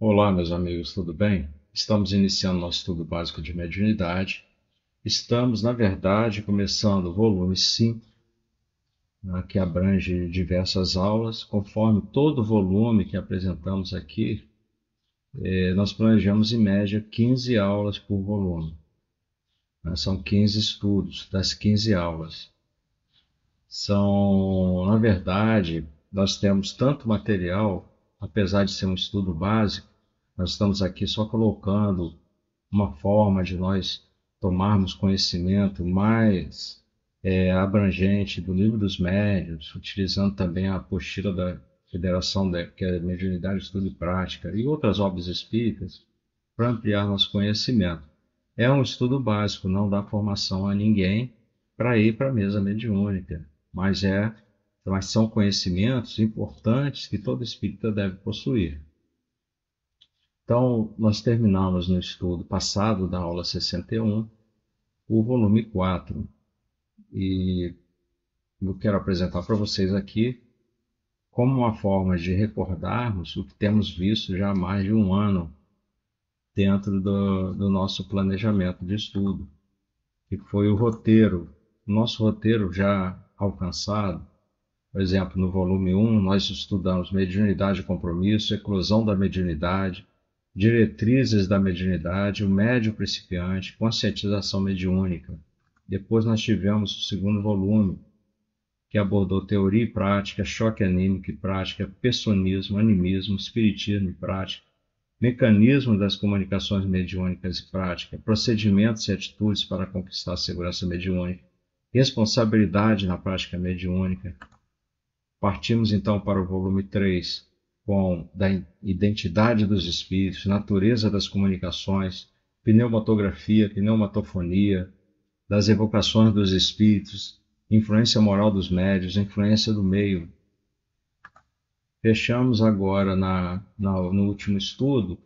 Olá, meus amigos, tudo bem? Estamos iniciando nosso estudo básico de mediunidade. Estamos, na verdade, começando o volume 5, né, que abrange diversas aulas. Conforme todo o volume que apresentamos aqui, nós planejamos, em média, 15 aulas por volume, né? São 15 estudos das 15 aulas. Na verdade, nós temos tanto material, apesar de ser um estudo básico, nós estamos aqui só colocando uma forma de nós tomarmos conhecimento mais abrangente do Livro dos Médiuns, utilizando também a apostila da Federação, que é Mediunidade, Estudo e Prática, e outras obras espíritas, para ampliar nosso conhecimento. É um estudo básico, não dá formação a ninguém para ir para a mesa mediúnica, mas são conhecimentos importantes que todo espírita deve possuir. Então, nós terminamos no estudo passado da aula 61, o volume 4, e eu quero apresentar para vocês aqui como uma forma de recordarmos o que temos visto já há mais de um ano dentro do nosso planejamento de estudo, que foi o roteiro, o nosso roteiro já alcançado. Por exemplo, no volume 1, nós estudamos mediunidade e compromisso, eclosão da mediunidade, diretrizes da mediunidade, o médium principiante, conscientização mediúnica. Depois nós tivemos o segundo volume, que abordou teoria e prática, choque anímico e prática, personismo, animismo, espiritismo e prática, mecanismo das comunicações mediúnicas e prática, procedimentos e atitudes para conquistar a segurança mediúnica, responsabilidade na prática mediúnica. Partimos então para o volume 3, com da identidade dos espíritos, natureza das comunicações, pneumatografia, pneumatofonia, das evocações dos espíritos, influência moral dos médios, influência do meio. Fechamos agora no último estudo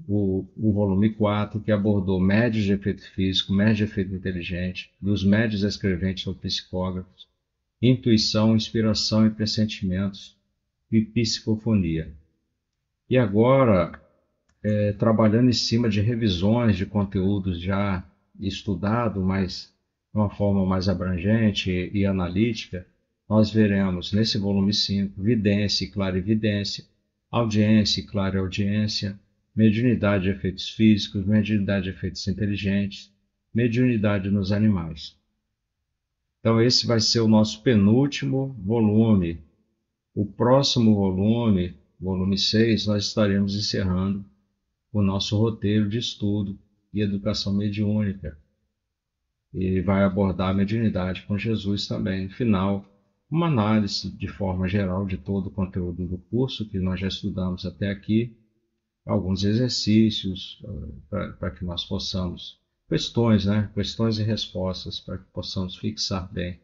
o volume 4, que abordou médios de efeito físico, médios de efeito inteligente, dos médios escreventes ou psicógrafos, intuição, inspiração e pressentimentos e psicofonia. E agora, trabalhando em cima de revisões de conteúdos já estudado, mas de uma forma mais abrangente e analítica, nós veremos nesse volume 5 vidência e clarividência, audiência e clareaudiência, mediunidade de efeitos físicos, mediunidade de efeitos inteligentes, mediunidade nos animais. Então esse vai ser o nosso penúltimo volume. O próximo volume, volume 6, nós estaremos encerrando o nosso roteiro de estudo e educação mediúnica. E vai abordar a mediunidade com Jesus também. No final, uma análise de forma geral de todo o conteúdo do curso que nós já estudamos até aqui, alguns exercícios para que nós possamos, questões, né? Questões e respostas para que possamos fixar bem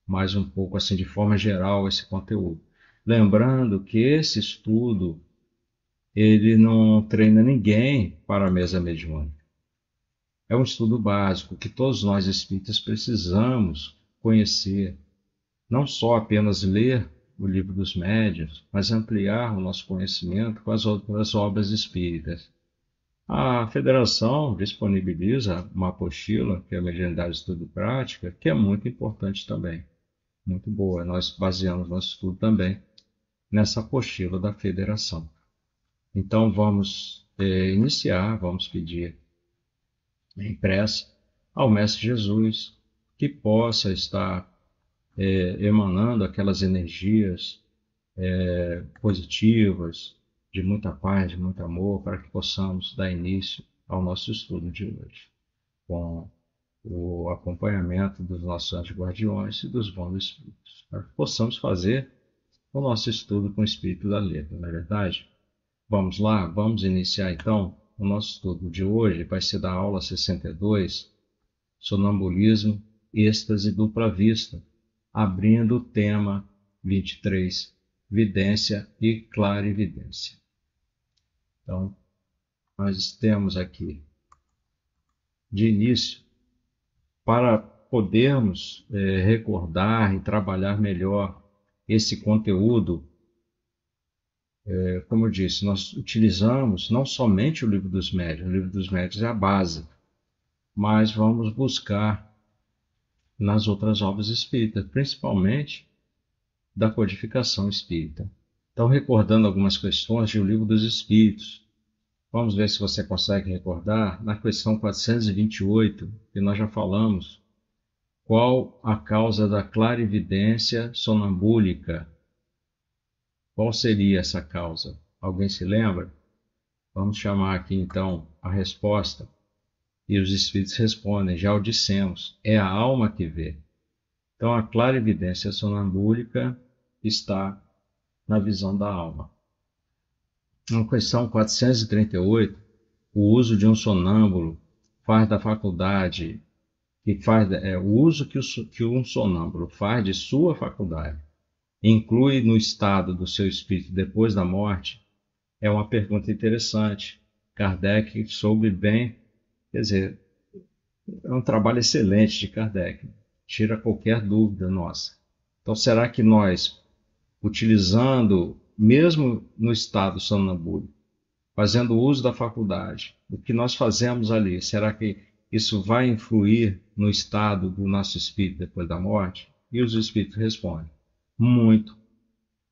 mais um pouco assim de forma geral esse conteúdo. Lembrando que esse estudo ele não treina ninguém para a mesa mediúnica. É um estudo básico que todos nós espíritas precisamos conhecer, não só apenas ler o Livro dos Médiuns, mas ampliar o nosso conhecimento com as outras obras espíritas. A Federação disponibiliza uma apostila, que é a Mediunidade de Estudo e Prática, que é muito importante também, muito boa. Nós baseamos nosso estudo também nessa apostila da Federação. Então vamos iniciar, vamos pedir em prece ao Mestre Jesus que possa estar emanando aquelas energias positivas, de muita paz, de muito amor, para que possamos dar início ao nosso estudo de hoje, com o acompanhamento dos nossos anjos guardiões e dos bons espíritos, para que possamos fazer o nosso estudo com o espírito da letra, não é verdade? Vamos lá, vamos iniciar então o nosso estudo de hoje, vai ser da aula 62, sonambulismo, êxtase dupla vista, abrindo o tema 23, vidência e clarividência. Então, nós temos aqui, de início, para podermos recordar e trabalhar melhor esse conteúdo Como eu disse, nós utilizamos não somente o livro dos médiuns é a base, mas vamos buscar nas outras obras espíritas, principalmente da codificação espírita. Então, recordando algumas questões de O Livro dos Espíritos, vamos ver se você consegue recordar, na questão 428, que nós já falamos, qual a causa da clarividência sonambúlica? Qual seria essa causa? Alguém se lembra? Vamos chamar aqui então a resposta. E os espíritos respondem, já o dissemos, é a alma que vê. Então a clarividência sonambúlica está na visão da alma. Na questão 438, o uso de um sonâmbulo faz da faculdade, o uso que um sonâmbulo faz de sua faculdade, inclui no estado do seu espírito depois da morte? É uma pergunta interessante. Kardec soube bem, quer dizer, é um trabalho excelente de Kardec, tira qualquer dúvida nossa. Então, será que nós, utilizando, mesmo no estado sonambúlico, fazendo uso da faculdade, o que nós fazemos ali, será que isso vai influir no estado do nosso espírito depois da morte? E os espíritos respondem, muito,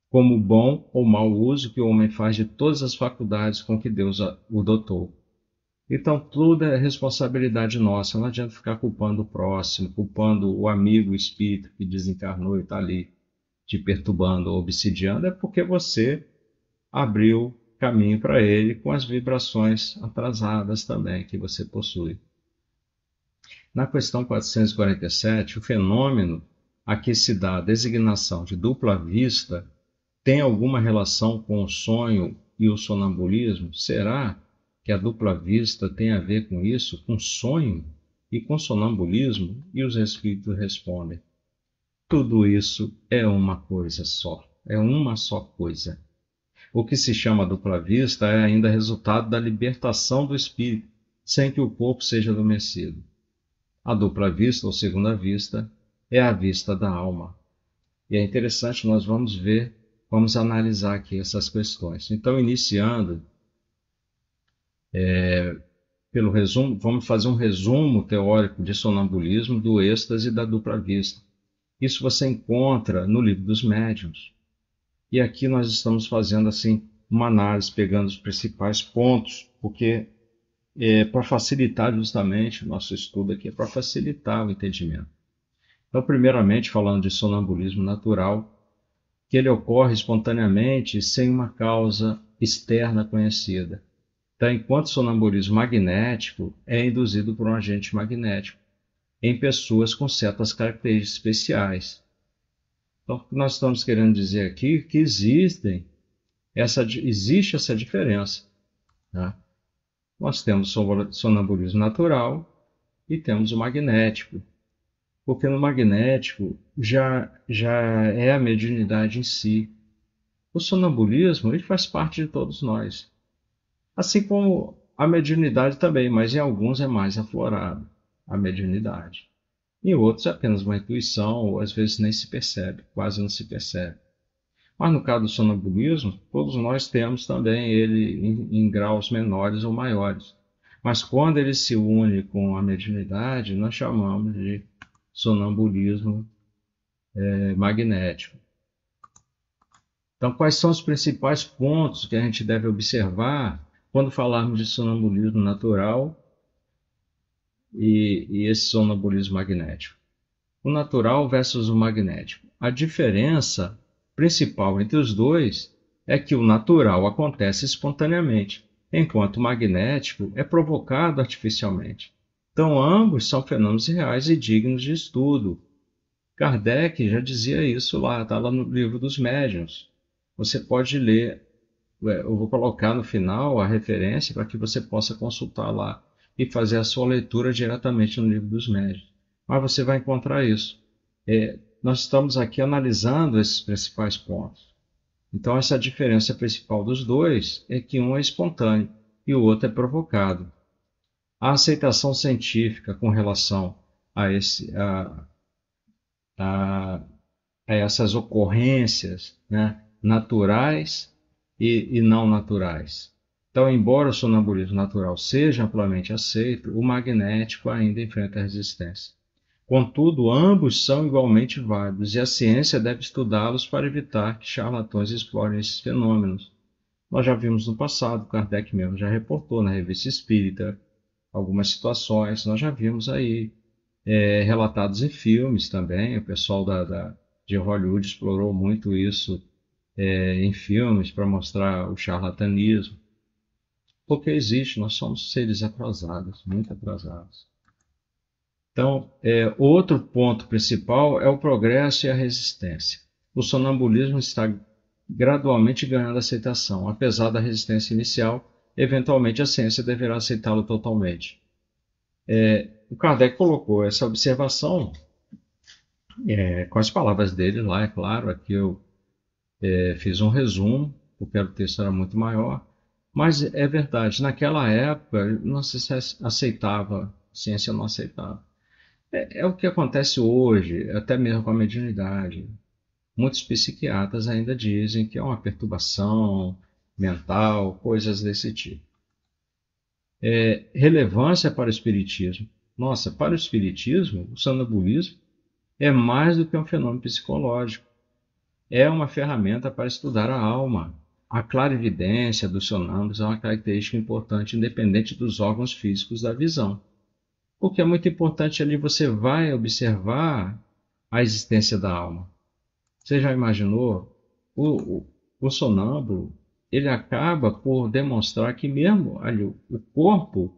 como bom ou mau uso que o homem faz de todas as faculdades com que Deus o dotou. Então, tudo é responsabilidade nossa, não adianta ficar culpando o próximo, culpando o amigo, o espírito que desencarnou e está ali te perturbando ou obsidiando, é porque você abriu caminho para ele com as vibrações atrasadas também que você possui. Na questão 447, o fenômeno a que se dá a designação de dupla vista tem alguma relação com o sonho e o sonambulismo? Será que a dupla vista tem a ver com isso, com sonho e com sonambulismo? E os espíritos respondem, tudo isso é uma coisa só, é uma só coisa. O que se chama dupla vista é ainda resultado da libertação do espírito, sem que o corpo seja adormecido. A dupla vista, ou segunda vista, é a vista da alma. E é interessante, nós vamos analisar aqui essas questões. Então, iniciando pelo resumo, vamos fazer um resumo teórico de sonambulismo, do êxtase e da dupla vista. Isso você encontra no Livro dos Médiuns. E aqui nós estamos fazendo assim uma análise, pegando os principais pontos, porque para facilitar justamente o nosso estudo aqui, é para facilitar o entendimento. Então, primeiramente, falando de sonambulismo natural, que ele ocorre espontaneamente sem uma causa externa conhecida. Então, enquanto sonambulismo magnético é induzido por um agente magnético, em pessoas com certas características especiais. Então, o que nós estamos querendo dizer aqui é que existe essa diferença. Tá? Nós temos sonambulismo natural e temos o magnético, porque no magnético já é a mediunidade em si. O sonambulismo ele faz parte de todos nós, assim como a mediunidade também, mas em alguns é mais aflorado a mediunidade. Em outros é apenas uma intuição, ou às vezes nem se percebe, quase não se percebe. Mas no caso do sonambulismo, todos nós temos também ele em graus menores ou maiores. Mas quando ele se une com a mediunidade, nós chamamos de sonambulismo magnético. Então, quais são os principais pontos que a gente deve observar quando falarmos de sonambulismo natural e esse sonambulismo magnético? O natural versus o magnético. A diferença principal entre os dois é que o natural acontece espontaneamente, enquanto o magnético é provocado artificialmente. Então, ambos são fenômenos reais e dignos de estudo. Kardec já dizia isso lá, está lá no Livro dos Médiuns. Você pode ler, eu vou colocar no final a referência para que você possa consultar lá e fazer a sua leitura diretamente no Livro dos Médiuns. Mas você vai encontrar isso. Nós estamos aqui analisando esses principais pontos. Então, essa diferença principal dos dois é que um é espontâneo e o outro é provocado. A aceitação científica com relação a essas ocorrências, né, naturais e não naturais. Então, embora o sonambulismo natural seja amplamente aceito, o magnético ainda enfrenta resistência. Contudo, ambos são igualmente válidos e a ciência deve estudá-los para evitar que charlatões explorem esses fenômenos. Nós já vimos no passado, Kardec mesmo já reportou na Revista Espírita algumas situações, nós já vimos aí relatados em filmes também, o pessoal de Hollywood explorou muito isso em filmes para mostrar o charlatanismo, porque existe, nós somos seres atrasados, muito atrasados. Então, outro ponto principal é o progresso e a resistência. O sonambulismo está gradualmente ganhando aceitação. Apesar da resistência inicial, eventualmente a ciência deverá aceitá-lo totalmente. O Kardec colocou essa observação com as palavras dele lá, é claro. Aqui eu fiz um resumo, porque o texto era muito maior. Mas é verdade, naquela época não se aceitava, a ciência não aceitava. É o que acontece hoje, até mesmo com a mediunidade. Muitos psiquiatras ainda dizem que é uma perturbação mental, coisas desse tipo. Relevância para o espiritismo. Nossa, para o espiritismo, o sonambulismo é mais do que um fenômeno psicológico. É uma ferramenta para estudar a alma. A clarividência dos sonâmbulos é uma característica importante, independente dos órgãos físicos da visão. Porque é muito importante ali, você vai observar a existência da alma. Você já imaginou? O sonâmbulo, ele acaba por demonstrar que mesmo ali, o corpo,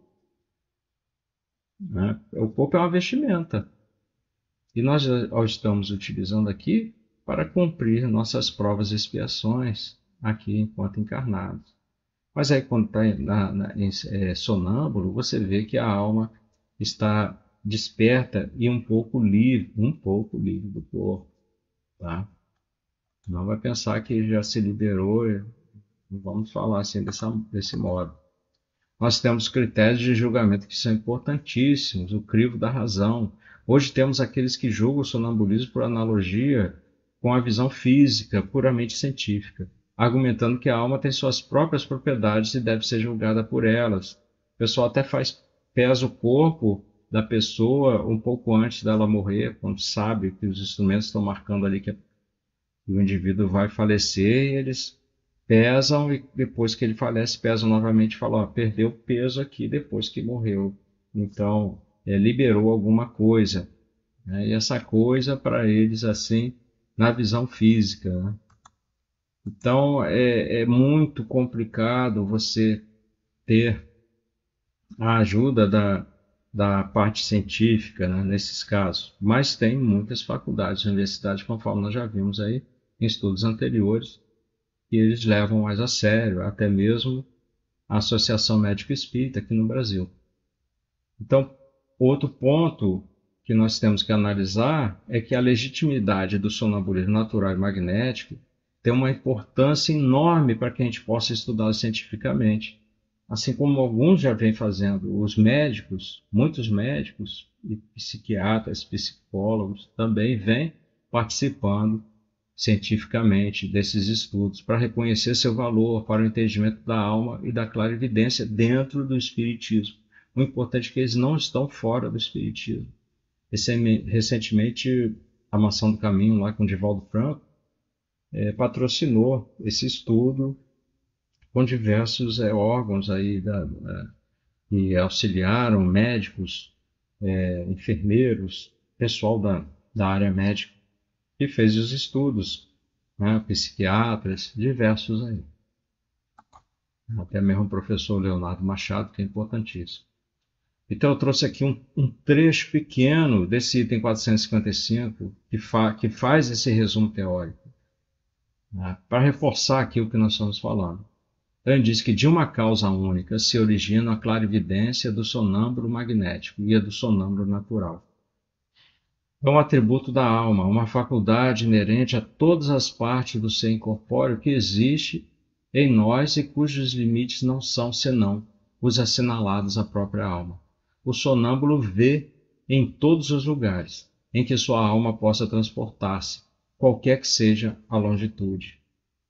né, o corpo é uma vestimenta. E nós o estamos utilizando aqui para cumprir nossas provas e expiações aqui enquanto encarnados. Mas aí quando está em sonâmbulo, você vê que a alma está desperta e um pouco livre do corpo, tá? Não vai pensar que já se liberou, não vamos falar assim desse modo. Nós temos critérios de julgamento que são importantíssimos, o crivo da razão. Hoje temos aqueles que julgam o sonambulismo por analogia com a visão física, puramente científica, argumentando que a alma tem suas próprias propriedades e deve ser julgada por elas. O pessoal até pesa o corpo da pessoa um pouco antes dela morrer, quando sabe que os instrumentos estão marcando ali que o indivíduo vai falecer, e eles pesam e depois que ele falece, pesam novamente e falam, ó, perdeu peso aqui depois que morreu. Então, liberou alguma coisa. Né? E essa coisa, para eles, assim, na visão física. Né? Então, é muito complicado você ter a ajuda da parte científica, né, nesses casos. Mas tem muitas faculdades, universidades, conforme nós já vimos aí em estudos anteriores, que eles levam mais a sério, até mesmo a Associação Médico Espírita aqui no Brasil. Então, outro ponto que nós temos que analisar é que a legitimidade do sonambulismo natural e magnético tem uma importância enorme para que a gente possa estudá-lo cientificamente. Assim como alguns já vêm fazendo, os médicos, muitos médicos, e psiquiatras, psicólogos também vêm participando cientificamente desses estudos para reconhecer seu valor para o entendimento da alma e da clarividência dentro do espiritismo. O importante é que eles não estão fora do espiritismo. Recentemente, a Mansão do Caminho, lá com Divaldo Franco, patrocinou esse estudo com diversos órgãos aí que auxiliaram, médicos, enfermeiros, pessoal da área médica, que fez os estudos, né, psiquiatras, diversos aí. Até mesmo o professor Leonardo Machado, que é importantíssimo. Então eu trouxe aqui um trecho pequeno desse item 455, que faz esse resumo teórico, né, para reforçar aqui o que nós estamos falando. Então ele diz que de uma causa única se origina a clarividência do sonâmbulo magnético e a do sonâmbulo natural. É um atributo da alma, uma faculdade inerente a todas as partes do ser incorpóreo que existe em nós e cujos limites não são senão os assinalados à própria alma. O sonâmbulo vê em todos os lugares em que sua alma possa transportar-se, qualquer que seja a longitude.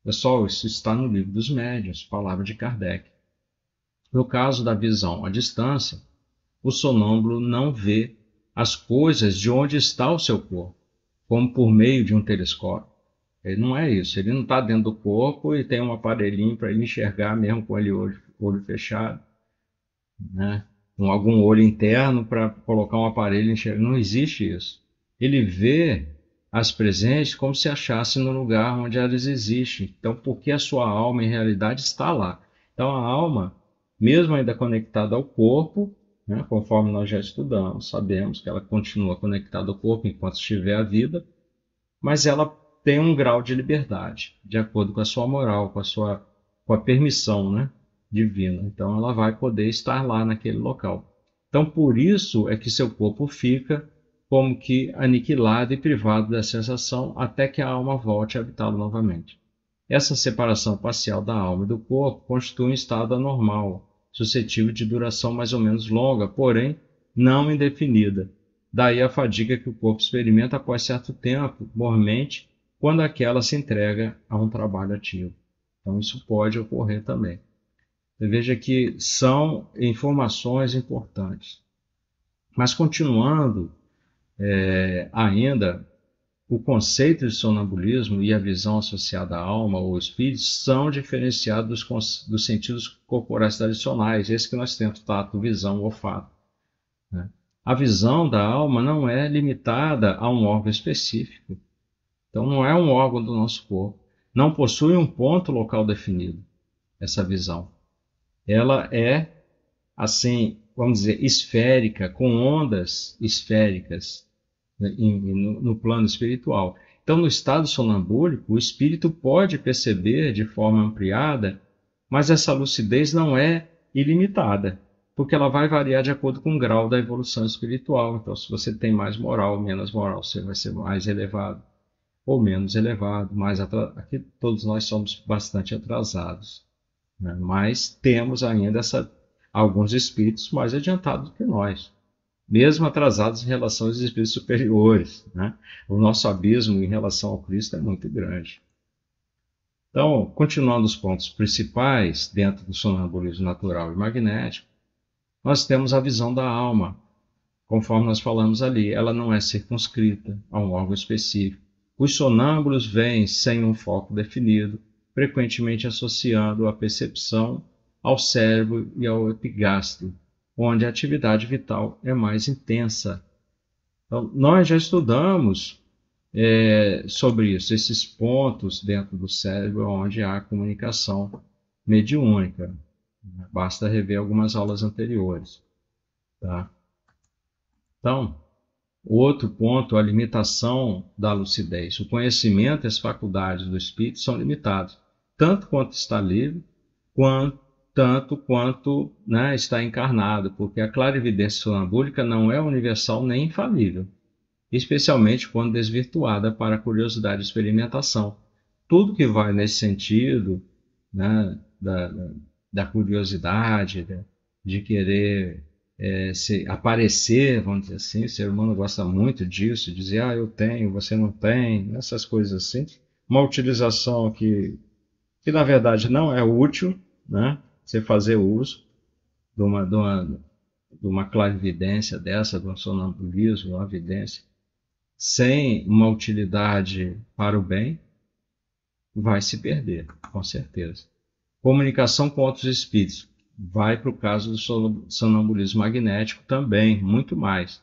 Pessoal, isso está no Livro dos Médiuns, palavra de Kardec. No caso da visão à distância, o sonâmbulo não vê as coisas de onde está o seu corpo, como por meio de um telescópio. Ele não é isso, ele não está dentro do corpo e tem um aparelhinho para ele enxergar mesmo com ele olho fechado, né? Com algum olho interno para colocar um aparelho e enxergar. Não existe isso. Ele vê as presentes como se achasse no lugar onde elas existem. Então, porque a sua alma, em realidade, está lá. Então, a alma, mesmo ainda conectada ao corpo, né, conforme nós já estudamos, sabemos que ela continua conectada ao corpo enquanto estiver a vida, mas ela tem um grau de liberdade, de acordo com a sua moral, com a permissão, né, divina. Então, ela vai poder estar lá naquele local. Então, por isso é que seu corpo fica como que aniquilado e privado da sensação até que a alma volte a habitá-lo novamente. Essa separação parcial da alma e do corpo constitui um estado anormal, suscetível de duração mais ou menos longa, porém não indefinida. Daí a fadiga que o corpo experimenta após certo tempo, mormente, quando aquela se entrega a um trabalho ativo. Então isso pode ocorrer também. Você veja que são informações importantes. Mas continuando, ainda, o conceito de sonambulismo e a visão associada à alma ou espírito são diferenciados dos sentidos corporais tradicionais, esse que nós temos, tato, visão, olfato, né? A visão da alma não é limitada a um órgão específico. Então, não é um órgão do nosso corpo. Não possui um ponto local definido, essa visão. Ela é, assim, vamos dizer, esférica, com ondas esféricas, né, no plano espiritual. Então, no estado sonambúlico, o espírito pode perceber de forma ampliada, mas essa lucidez não é ilimitada, porque ela vai variar de acordo com o grau da evolução espiritual. Então, se você tem mais moral, menos moral, você vai ser mais elevado ou menos elevado, aqui todos nós somos bastante atrasados, né? Mas temos ainda alguns espíritos mais adiantados que nós, mesmo atrasados em relação aos espíritos superiores, né? O nosso abismo em relação ao Cristo é muito grande. Então, continuando os pontos principais dentro do sonambulismo natural e magnético, nós temos a visão da alma, conforme nós falamos ali. Ela não é circunscrita a um órgão específico. Os sonâmbulos vêm sem um foco definido, frequentemente associando a percepção ao cérebro e ao epigastro, onde a atividade vital é mais intensa. Então, nós já estudamos sobre isso, esses pontos dentro do cérebro onde há comunicação mediúnica. Basta rever algumas aulas anteriores. Tá? Então, outro ponto, a limitação da lucidez. O conhecimento e as faculdades do espírito são limitados, tanto quanto está livre, tanto quanto, né, está encarnado, porque a clarividência sonambúlica não é universal nem infalível, especialmente quando desvirtuada para a curiosidade e experimentação. Tudo que vai nesse sentido, né, da curiosidade, de querer aparecer, vamos dizer assim, o ser humano gosta muito disso, dizer, eu tenho, você não tem, essas coisas assim. Uma utilização que na verdade não é útil, né? Você fazer uso de uma clarividência dessa, de um sonambulismo, uma vidência, sem uma utilidade para o bem, vai se perder, com certeza. Comunicação com outros espíritos. Vai para o caso do sonambulismo magnético também, muito mais.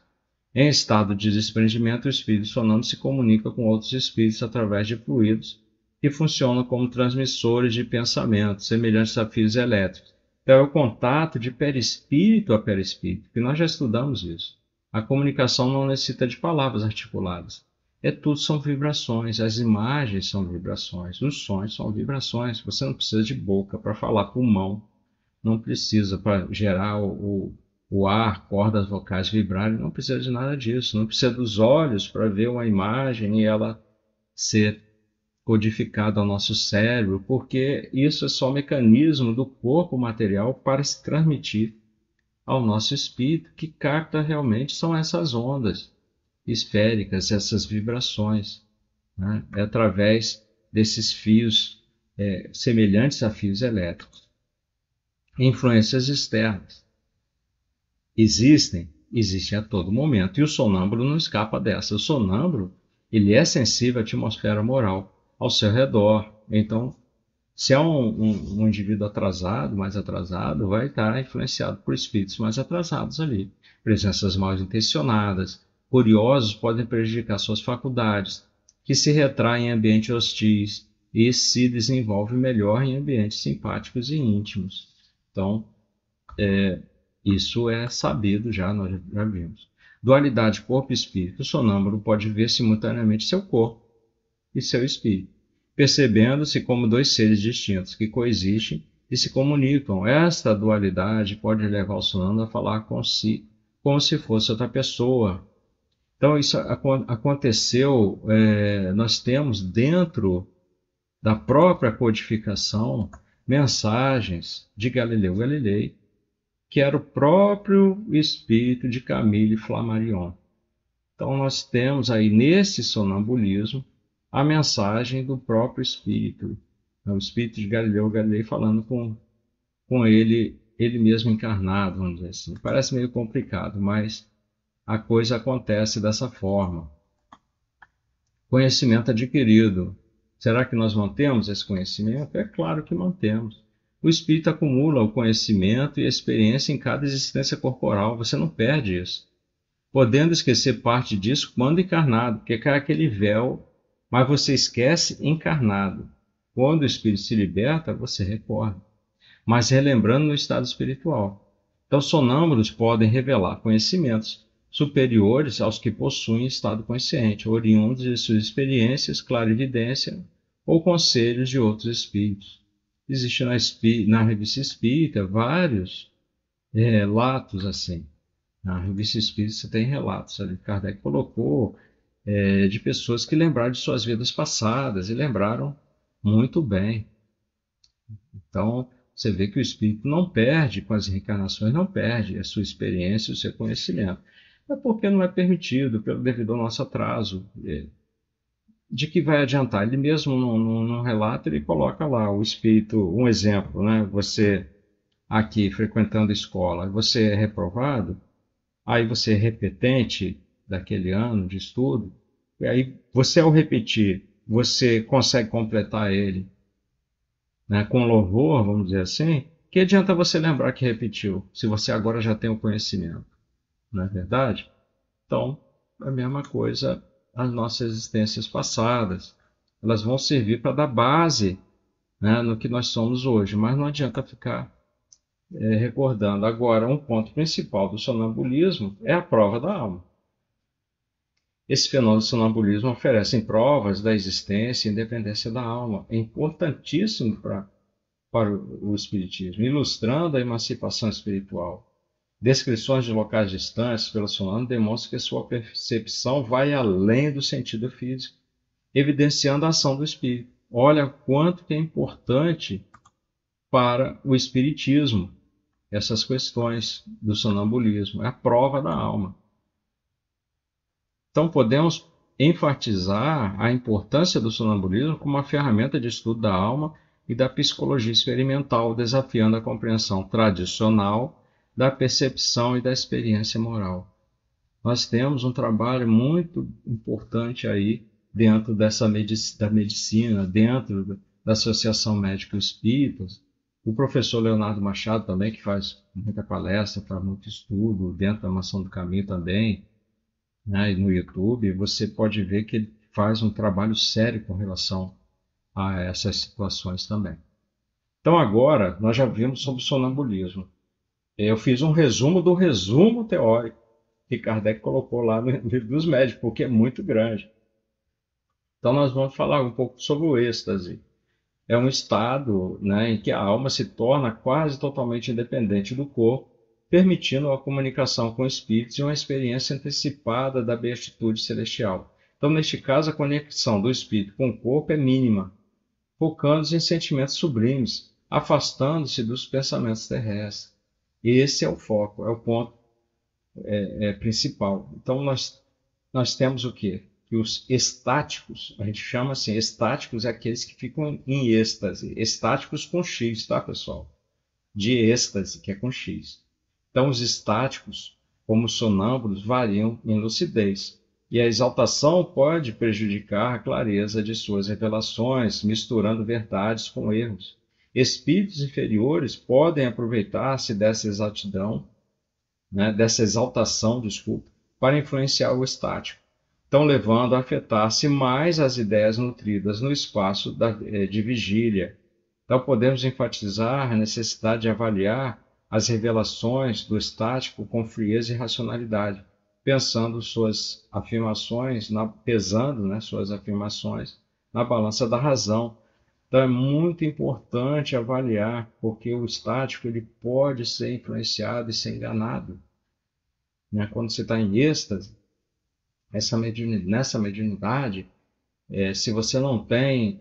Em estado de desprendimento, o espírito sonâmbulo se comunica com outros espíritos através de fluidos que funcionam como transmissores de pensamento, semelhantes a fios elétricos. Então, é o contato de perispírito a perispírito, que nós já estudamos isso. A comunicação não necessita de palavras articuladas. Tudo são vibrações, as imagens são vibrações, os sons são vibrações. Você não precisa de boca para falar, pulmão, não precisa para gerar o ar, cordas vocais vibrarem, não precisa de nada disso. Não precisa dos olhos para ver uma imagem e ela ser codificada ao nosso cérebro, porque isso é só um mecanismo do corpo material para se transmitir ao nosso espírito, que capta realmente são essas ondas esféricas, essas vibrações, né? É através desses fios semelhantes a fios elétricos. Influências externas existem a todo momento, e o sonâmbulo não escapa dessa. O sonâmbulo, ele é sensível à atmosfera moral ao seu redor. Então, se é um indivíduo mais atrasado, vai estar influenciado por espíritos mais atrasados ali. Presenças mal intencionadas, curiosos podem prejudicar suas faculdades, que se retraem em ambientes hostis e se desenvolvem melhor em ambientes simpáticos e íntimos. Então, isso é sabido já, nós já vimos. Dualidade corpo-espírito. O sonâmbulo pode ver simultaneamente seu corpo e seu espírito, percebendo-se como dois seres distintos que coexistem e se comunicam. Esta dualidade pode levar o sonâmbulo a falar com si como se fosse outra pessoa. Então, isso aconteceu, nós temos dentro da própria codificação mensagens de Galileu Galilei, que era o próprio espírito de Camille Flammarion. Então, nós temos aí nesse sonambulismo a mensagem do próprio espírito, o espírito de Galileu Galilei falando com ele mesmo encarnado, vamos dizer assim. Parece meio complicado, mas a coisa acontece dessa forma. Conhecimento adquirido. Será que nós mantemos esse conhecimento? É claro que mantemos. O espírito acumula o conhecimento e a experiência em cada existência corporal. Você não perde isso. Podendo esquecer parte disso quando encarnado, porque cai aquele véu, mas você esquece encarnado. Quando o espírito se liberta, você recorda, mas relembrando no estado espiritual. Então, sonâmbulos podem revelar conhecimentos superiores aos que possuem estado consciente, oriundos de suas experiências, clarividência ou conselhos de outros espíritos. Existe na Revista Espírita vários relatos assim. Na Revista Espírita você tem relatos ali. Kardec colocou de pessoas que lembraram de suas vidas passadas e lembraram muito bem. Então, você vê que o espírito não perde com as reencarnações, não perde a sua experiência, o seu conhecimento. É porque não é permitido, devido ao nosso atraso. De que vai adiantar? Ele mesmo no relato, ele coloca lá o espírito, um exemplo, né? Você aqui frequentando a escola, você é reprovado, aí você é repetente daquele ano de estudo, e aí você ao repetir, você consegue completar ele, né, com louvor, vamos dizer assim, que adianta você lembrar que repetiu, se você agora já tem o conhecimento, não é verdade? Então, a mesma coisa as nossas existências passadas, elas vão servir para dar base, né, no que nós somos hoje, mas não adianta ficar recordando. Agora, um ponto principal do sonambulismo é a prova da alma. Esse fenômeno do sonambulismo oferece provas da existência e independência da alma. É importantíssimo para o Espiritismo, ilustrando a emancipação espiritual. Descrições de locais distantes pelo sonâmbulo demonstram que sua percepção vai além do sentido físico, evidenciando a ação do espírito. Olha quanto que é importante para o Espiritismo essas questões do sonambulismo. É a prova da alma. Então, podemos enfatizar a importância do sonambulismo como uma ferramenta de estudo da alma e da psicologia experimental, desafiando a compreensão tradicional da percepção e da experiência moral. Nós temos um trabalho muito importante aí dentro da medicina, dentro da Associação Médico Espírita. O professor Leonardo Machado também, que faz muita palestra, faz muito estudo, dentro da Mansão do Caminho também, né, no YouTube, você pode ver que ele faz um trabalho sério com relação a essas situações também. Então agora, nós já vimos sobre o sonambulismo. Eu fiz um resumo do resumo teórico que Kardec colocou lá no livro dos médiuns, porque é muito grande. Então nós vamos falar um pouco sobre o êxtase. É um estado, né, em que a alma se torna quase totalmente independente do corpo, permitindo a comunicação com espíritos e uma experiência antecipada da beatitude celestial. Então, neste caso, a conexão do espírito com o corpo é mínima, focando-se em sentimentos sublimes, afastando-se dos pensamentos terrestres. Esse é o foco, é o ponto principal. Então, nós temos o quê? que os estáticos, a gente chama assim, estáticos é aqueles que ficam em êxtase, estáticos com X, tá, pessoal? De êxtase, que é com X. Então, os estáticos, como os sonâmbulos, variam em lucidez. E a exaltação pode prejudicar a clareza de suas revelações, misturando verdades com erros. Espíritos inferiores podem aproveitar-se dessa exatidão, né, dessa exaltação, desculpa, para influenciar o estático, então levando a afetar-se mais as ideias nutridas no espaço de vigília. Então podemos enfatizar a necessidade de avaliar as revelações do estático com frieza e racionalidade, pensando suas afirmações, pesando, né, suas afirmações na balança da razão. Então é muito importante avaliar, porque o estático ele pode ser influenciado e ser enganado, né? Quando você está em êxtase, nessa mediunidade, se você não tem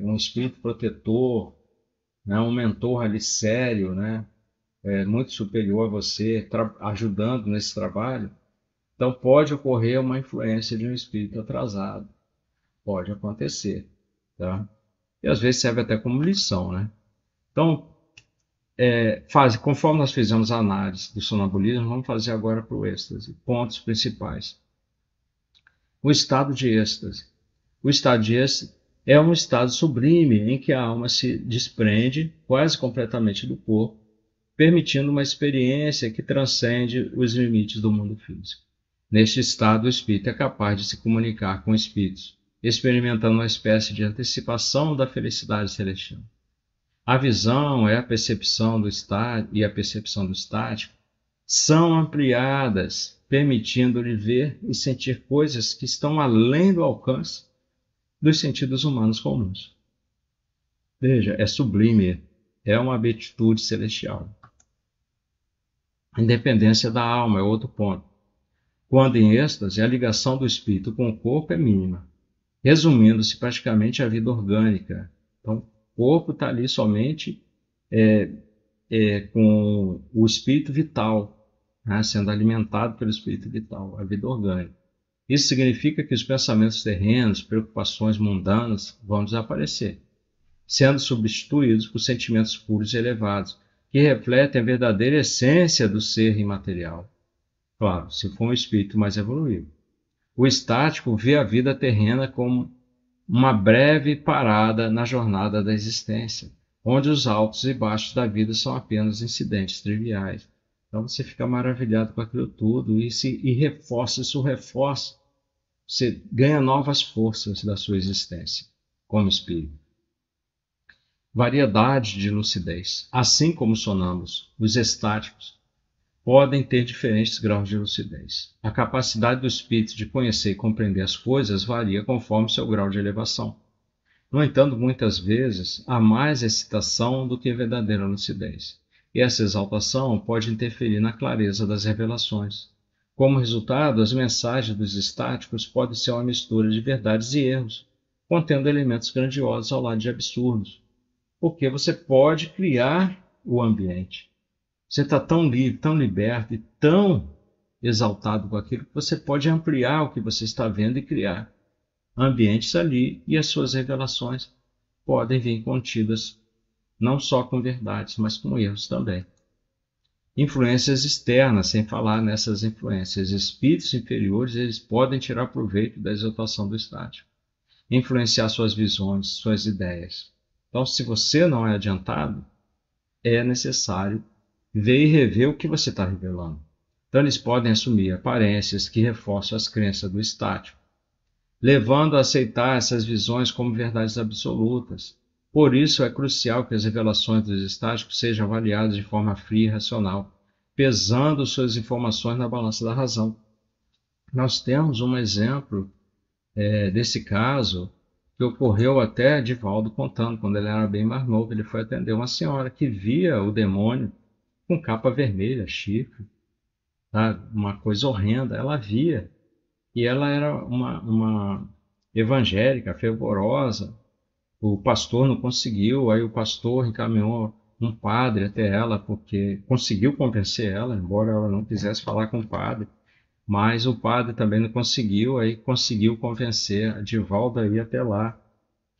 um espírito protetor, né, um mentor ali sério, né, muito superior a você, ajudando nesse trabalho, então pode ocorrer uma influência de um espírito atrasado. Pode acontecer, tá? E às vezes serve até como lição, né? Então, conforme nós fizemos a análise do sonambulismo, vamos fazer agora para o êxtase. Pontos principais. O estado de êxtase. O estado de êxtase é um estado sublime em que a alma se desprende quase completamente do corpo, permitindo uma experiência que transcende os limites do mundo físico. Neste estado, o espírito é capaz de se comunicar com espíritos, experimentando uma espécie de antecipação da felicidade celestial. A visão a percepção do estado e a percepção do estático são ampliadas, permitindo-lhe ver e sentir coisas que estão além do alcance dos sentidos humanos comuns. Veja, é sublime, é uma beatitude celestial. A independência da alma é outro ponto. Quando em êxtase, a ligação do espírito com o corpo é mínima, resumindo-se praticamente à vida orgânica. Então, o corpo está ali somente com o espírito vital, né, sendo alimentado pelo espírito vital, a vida orgânica. Isso significa que os pensamentos terrenos, preocupações mundanas vão desaparecer, sendo substituídos por sentimentos puros e elevados, que refletem a verdadeira essência do ser imaterial. Claro, se for um espírito mais evoluído. O estático vê a vida terrena como uma breve parada na jornada da existência, onde os altos e baixos da vida são apenas incidentes triviais. Então você fica maravilhado com aquilo tudo e reforça, isso reforça. Você ganha novas forças da sua existência como espírito. Variedade de lucidez. Assim como os sonâmbulos, os estáticos podem ter diferentes graus de lucidez. A capacidade do espírito de conhecer e compreender as coisas varia conforme seu grau de elevação. No entanto, muitas vezes, há mais excitação do que verdadeira lucidez. E essa exaltação pode interferir na clareza das revelações. Como resultado, as mensagens dos estáticos podem ser uma mistura de verdades e erros, contendo elementos grandiosos ao lado de absurdos. Porque você pode criar o ambiente. Você está tão livre, tão liberto e tão exaltado com aquilo que você pode ampliar o que você está vendo e criar ambientes ali, e as suas revelações podem vir contidas não só com verdades, mas com erros também. Influências externas, sem falar nessas influências. Espíritos inferiores, eles podem tirar proveito da exaltação do estático, influenciar suas visões, suas ideias. Então, se você não é adiantado, é necessário ver e rever o que você está revelando. Então, eles podem assumir aparências que reforçam as crenças do estático, levando a aceitar essas visões como verdades absolutas. Por isso, é crucial que as revelações dos estáticos sejam avaliadas de forma fria e racional, pesando suas informações na balança da razão. Nós temos um exemplo desse caso que ocorreu até Divaldo contando, quando ele era bem mais novo. Ele foi atender uma senhora que via o demônio com capa vermelha, chifre, tá? Uma coisa horrenda. Ela via, e ela era uma evangélica, fervorosa. O pastor não conseguiu, aí o pastor encaminhou um padre até ela, porque conseguiu convencer ela, embora ela não quisesse falar com o padre. Mas o padre também não conseguiu, aí conseguiu convencer a Divaldo a ir até lá.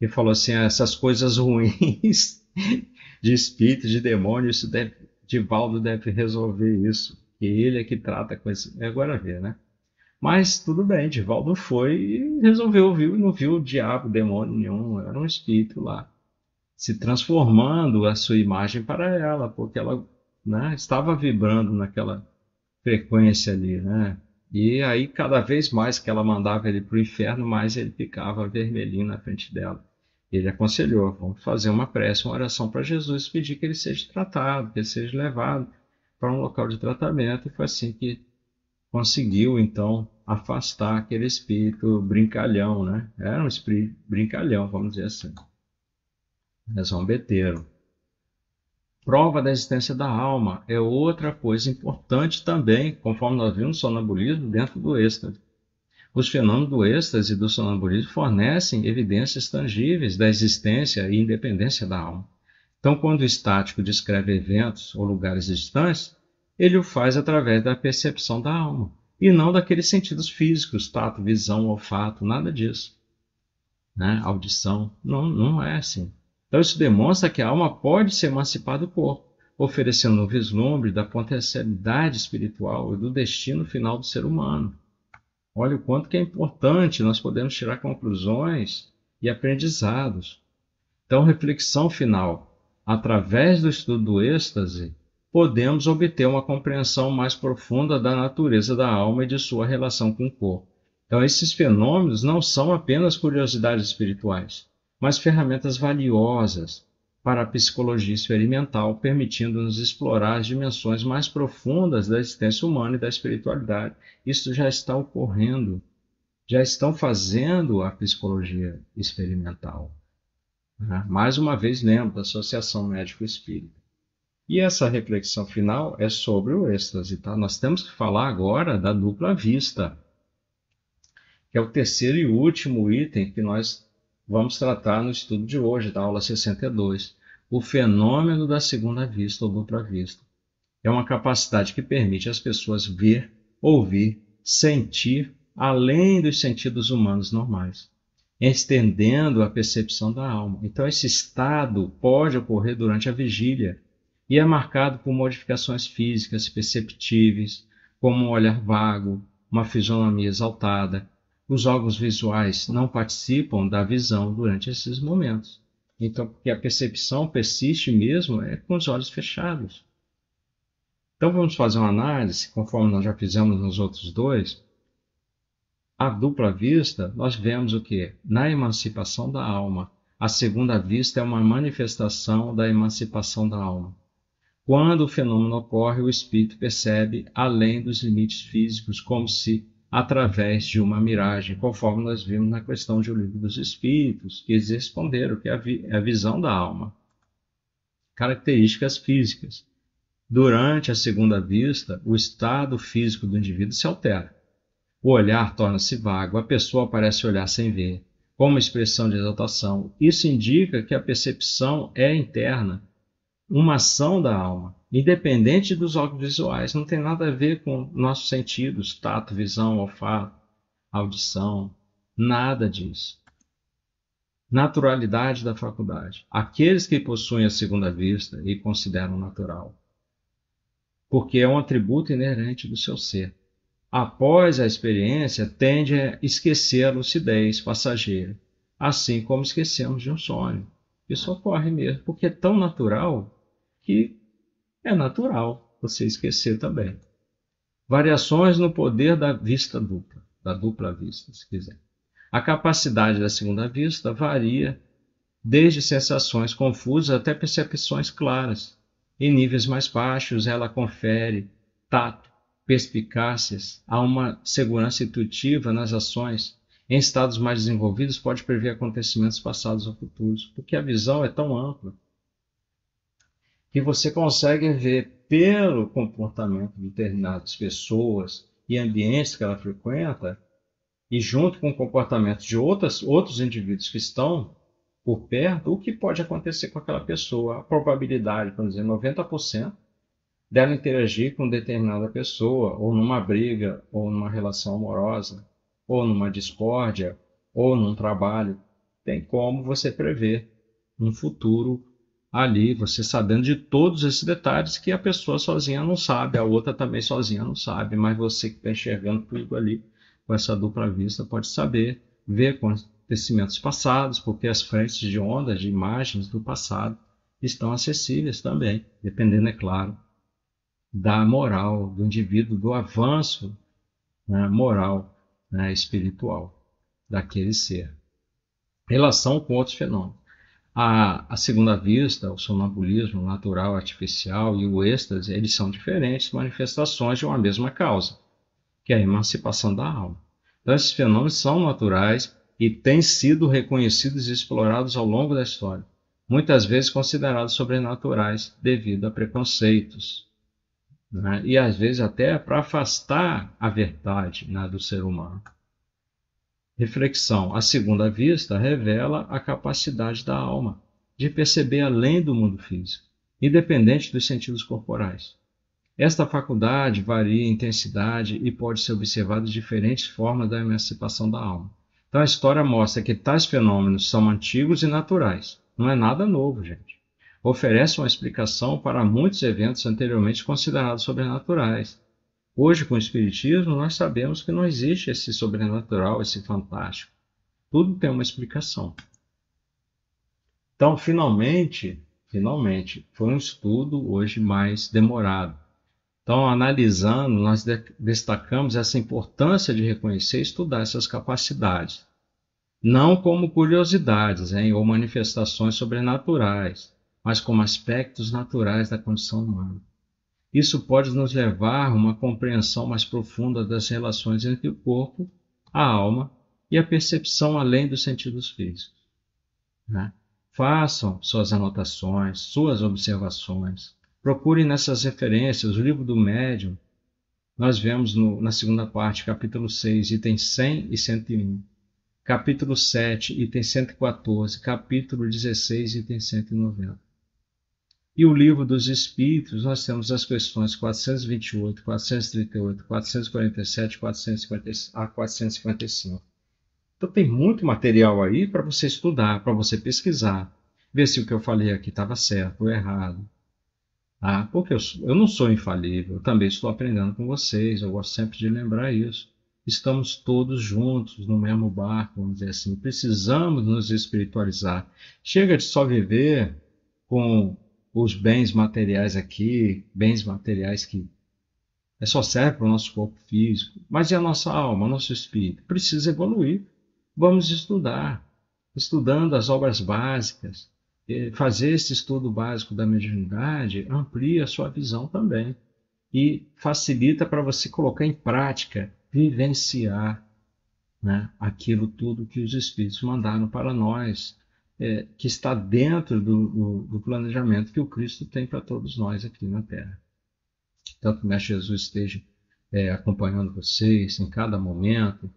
E falou assim, essas coisas ruins de espírito, de demônio, Divaldo deve resolver isso. Que ele é que trata com isso. Agora vê, né? Mas tudo bem, Divaldo foi e resolveu, viu? E não viu o diabo, demônio nenhum, era um espírito lá, se transformando a sua imagem para ela, porque ela, né, estava vibrando naquela frequência ali, né? E aí, cada vez mais que ela mandava ele para o inferno, mais ele ficava vermelhinho na frente dela. Ele aconselhou, vamos fazer uma prece, uma oração para Jesus, pedir que ele seja tratado, que ele seja levado para um local de tratamento. E foi assim que conseguiu, então, afastar aquele espírito brincalhão, né? Era um espírito brincalhão, vamos dizer assim, zombeteiro. Prova da existência da alma é outra coisa importante também, conforme nós vimos, sonambulismo dentro do êxtase. Os fenômenos do êxtase e do sonambulismo fornecem evidências tangíveis da existência e independência da alma. Então, quando o estático descreve eventos ou lugares distantes, ele o faz através da percepção da alma, e não daqueles sentidos físicos, tato, visão, olfato, nada disso, né? Audição, não é assim. Então, isso demonstra que a alma pode se emancipar do corpo, oferecendo um vislumbre da potencialidade espiritual e do destino final do ser humano. Olha o quanto que é importante, nós podemos tirar conclusões e aprendizados. Então, reflexão final. Através do estudo do êxtase, podemos obter uma compreensão mais profunda da natureza da alma e de sua relação com o corpo. Então, esses fenômenos não são apenas curiosidades espirituais, mas ferramentas valiosas para a psicologia experimental, permitindo-nos explorar as dimensões mais profundas da existência humana e da espiritualidade. Isso já está ocorrendo, já estão fazendo a psicologia experimental. Mais uma vez, lembro da Associação Médico-Espírita. E essa reflexão final é sobre o êxtase. Tá? Nós temos que falar agora da dupla vista, que é o terceiro e último item que nós vamos tratar no estudo de hoje, da aula 62. O fenômeno da segunda vista ou dupla vista. É uma capacidade que permite às pessoas ver, ouvir, sentir, além dos sentidos humanos normais, estendendo a percepção da alma. Então, esse estado pode ocorrer durante a vigília e é marcado por modificações físicas perceptíveis, como um olhar vago, uma fisionomia exaltada. Os órgãos visuais não participam da visão durante esses momentos. Então, porque a percepção persiste mesmo com os olhos fechados. Então, vamos fazer uma análise, conforme nós já fizemos nos outros dois. A dupla vista, nós vemos o quê? Na emancipação da alma. A segunda vista é uma manifestação da emancipação da alma. Quando o fenômeno ocorre, o espírito percebe além dos limites físicos, como se através de uma miragem, conforme nós vimos na questão de O Livro dos Espíritos, que eles responderam, que é a visão da alma. Características físicas. Durante a segunda vista, o estado físico do indivíduo se altera. O olhar torna-se vago, a pessoa parece olhar sem ver, com uma expressão de exaltação. Isso indica que a percepção é interna, uma ação da alma, independente dos órgãos visuais, não tem nada a ver com nossos sentidos, tato, visão, olfato, audição, nada disso. Naturalidade da faculdade. Aqueles que possuem a segunda vista e consideram natural, porque é um atributo inerente do seu ser. Após a experiência, tende a esquecer a lucidez passageira, assim como esquecemos de um sonho. Isso ocorre mesmo, porque é tão natural que é natural você esquecer também. Variações no poder da vista dupla, da dupla vista, se quiser. A capacidade da segunda vista varia desde sensações confusas até percepções claras. Em níveis mais baixos, ela confere tato, perspicácias, há uma segurança intuitiva nas ações. Em estados mais desenvolvidos, pode prever acontecimentos passados ou futuros, porque a visão é tão ampla que você consegue ver pelo comportamento de determinadas pessoas e ambientes que ela frequenta, e junto com o comportamento de outros indivíduos que estão por perto, o que pode acontecer com aquela pessoa. A probabilidade, por exemplo, 90%, dela interagir com determinada pessoa, ou numa briga, ou numa relação amorosa, ou numa discórdia, ou num trabalho. Tem como você prever um futuro ali, você sabendo de todos esses detalhes que a pessoa sozinha não sabe, a outra também sozinha não sabe, mas você que está enxergando tudo ali com essa dupla vista pode saber, ver acontecimentos passados, porque as frentes de ondas, de imagens do passado estão acessíveis também, dependendo, é claro, da moral do indivíduo, do avanço, né, moral, né, espiritual daquele ser. Relação com outros fenômenos. A segunda vista, o sonambulismo natural, artificial e o êxtase, eles são diferentes manifestações de uma mesma causa, que é a emancipação da alma. Então, esses fenômenos são naturais e têm sido reconhecidos e explorados ao longo da história, muitas vezes considerados sobrenaturais devido a preconceitos, né? E às vezes até para afastar a verdade, né, do ser humano. Reflexão. A segunda vista revela a capacidade da alma de perceber além do mundo físico, independente dos sentidos corporais. Esta faculdade varia em intensidade e pode ser observada de diferentes formas da emancipação da alma. Então a história mostra que tais fenômenos são antigos e naturais. Não é nada novo, gente. Oferece uma explicação para muitos eventos anteriormente considerados sobrenaturais. Hoje, com o Espiritismo, nós sabemos que não existe esse sobrenatural, esse fantástico. Tudo tem uma explicação. Então, finalmente, foi um estudo hoje mais demorado. Então, analisando, nós destacamos essa importância de reconhecer e estudar essas capacidades. Não como curiosidades, ou manifestações sobrenaturais, mas como aspectos naturais da condição humana. Isso pode nos levar a uma compreensão mais profunda das relações entre o corpo, a alma e a percepção além dos sentidos físicos, né? Façam suas anotações, suas observações. Procurem nessas referências o livro do médium. Nós vemos na segunda parte, capítulo 6, itens 100 e 101. Capítulo 7, item 114. Capítulo 16, item 190. E o livro dos Espíritos, nós temos as questões 428, 438, 447 a 455. Então tem muito material aí para você estudar, para você pesquisar, ver se o que eu falei aqui estava certo ou errado. Porque eu não sou infalível, eu também estou aprendendo com vocês, eu gosto sempre de lembrar isso. Estamos todos juntos no mesmo barco, vamos dizer assim, precisamos nos espiritualizar. Chega de só viver com os bens materiais aqui, bens materiais que só servem para o nosso corpo físico, mas e a nossa alma, o nosso espírito? Precisa evoluir. Vamos estudar, estudando as obras básicas, fazer esse estudo básico da mediunidade amplia a sua visão também e facilita para você colocar em prática, vivenciar, né, aquilo tudo que os Espíritos mandaram para nós, que está dentro do planejamento que o Cristo tem para todos nós aqui na Terra. Então, que o Mestre Jesus esteja acompanhando vocês em cada momento,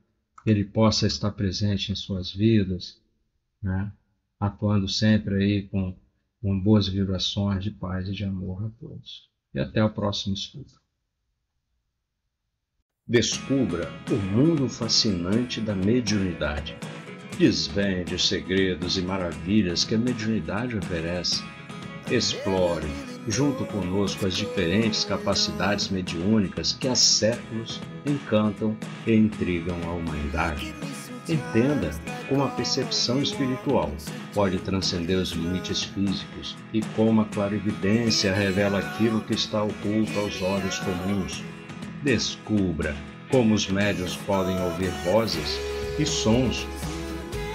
que Ele possa estar presente em suas vidas, né, atuando sempre aí com boas vibrações de paz e de amor a todos. E até o próximo estudo. Descubra o mundo fascinante da mediunidade. Desvende os segredos e maravilhas que a mediunidade oferece. Explore, junto conosco, as diferentes capacidades mediúnicas que há séculos encantam e intrigam a humanidade. Entenda como a percepção espiritual pode transcender os limites físicos e como a clarividência revela aquilo que está oculto aos olhos comuns. Descubra como os médiuns podem ouvir vozes e sons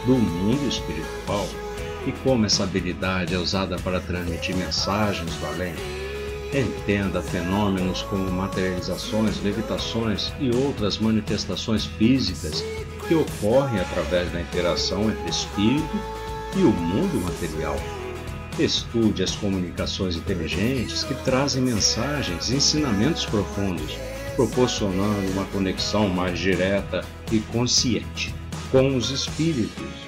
do mundo espiritual e como essa habilidade é usada para transmitir mensagens do além. Entenda fenômenos como materializações, levitações e outras manifestações físicas que ocorrem através da interação entre espírito e o mundo material. Estude as comunicações inteligentes que trazem mensagens e ensinamentos profundos, proporcionando uma conexão mais direta e consciente com os espíritos.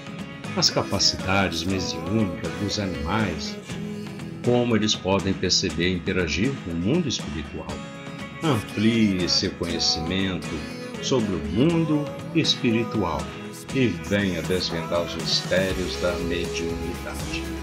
As capacidades mediúnicas dos animais como eles podem perceber e interagir com o mundo espiritual. Amplie seu conhecimento sobre o mundo espiritual e venha desvendar os mistérios da mediunidade.